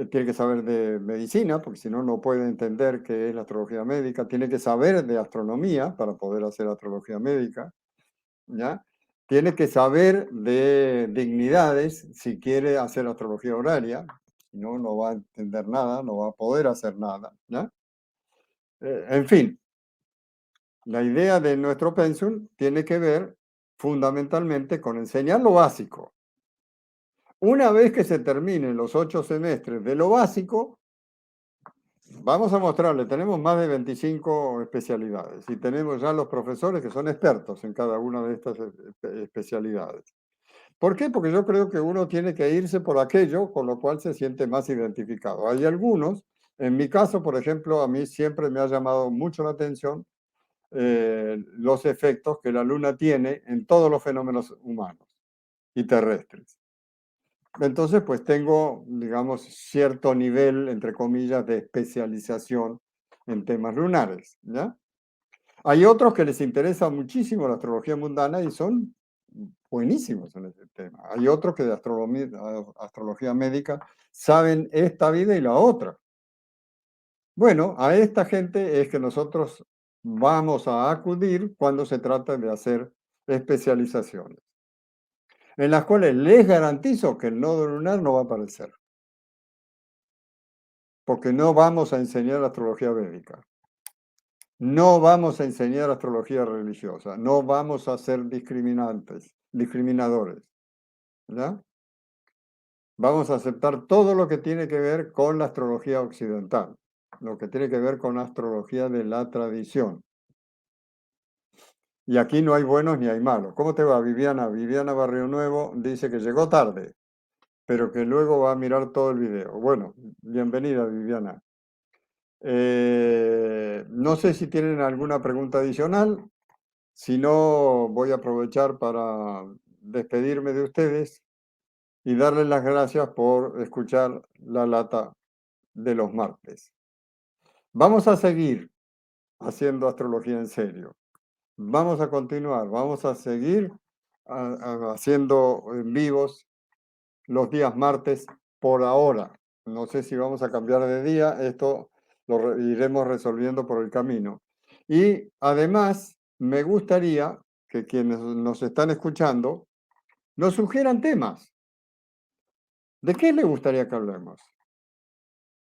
Tiene que saber de medicina, porque si no, no puede entender qué es la astrología médica. Tiene que saber de astronomía para poder hacer astrología médica. ¿Ya? Tiene que saber de dignidades si quiere hacer astrología horaria, si no, no va a entender nada, no va a poder hacer nada, ¿ya? En fin, la idea de nuestro pensum tiene que ver fundamentalmente con enseñar lo básico. Una vez que se terminen los 8 semestres de lo básico, vamos a mostrarle, tenemos más de 25 especialidades y tenemos ya los profesores que son expertos en cada una de estas especialidades. ¿Por qué? Porque yo creo que uno tiene que irse por aquello con lo cual se siente más identificado. Hay algunos, en mi caso, por ejemplo, a mí siempre me ha llamado mucho la atención los efectos que la Luna tiene en todos los fenómenos humanos y terrestres. Entonces, pues tengo, digamos, cierto nivel, entre comillas, de especialización en temas lunares, ¿ya? Hay otros que les interesa muchísimo la astrología mundana y son buenísimos en ese tema. Hay otros que de astrología médica saben esta vida y la otra. Bueno, a esta gente es que nosotros vamos a acudir cuando se trata de hacer especializaciones, en las cuales les garantizo que el nodo lunar no va a aparecer, porque no vamos a enseñar astrología védica. No vamos a enseñar astrología religiosa, no vamos a ser discriminadores, ¿ya? Vamos a aceptar todo lo que tiene que ver con la astrología occidental, lo que tiene que ver con la astrología de la tradición. Y aquí no hay buenos ni hay malos. ¿Cómo te va, Viviana? Viviana Barrio Nuevo dice que llegó tarde, pero que luego va a mirar todo el video. Bueno, bienvenida, Viviana. No sé si tienen alguna pregunta adicional. Si no, voy a aprovechar para despedirme de ustedes y darles las gracias por escuchar la lata de los martes. Vamos a seguir haciendo astrología en serio. Vamos a continuar, vamos a seguir haciendo en vivos los días martes por ahora. No sé si vamos a cambiar de día, esto iremos resolviendo por el camino. Y además, me gustaría que quienes nos están escuchando nos sugieran temas. ¿De qué les gustaría que hablemos?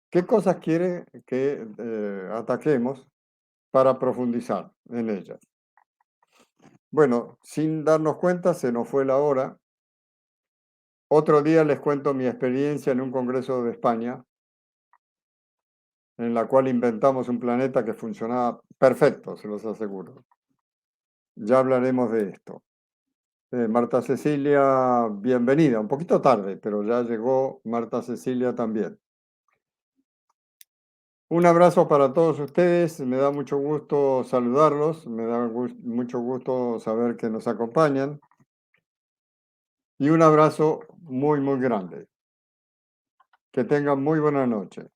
¿Qué cosas quiere que ataquemos para profundizar en ellas? Bueno, sin darnos cuenta, se nos fue la hora. Otro día les cuento mi experiencia en un congreso de España, en la cual inventamos un planeta que funcionaba perfecto, se los aseguro. Ya hablaremos de esto. Marta Cecilia, bienvenida. Un poquito tarde, pero ya llegó Marta Cecilia también. Un abrazo para todos ustedes. Me da mucho gusto saludarlos. Me da mucho gusto saber que nos acompañan. Y un abrazo muy, muy grande. Que tengan muy buena noche.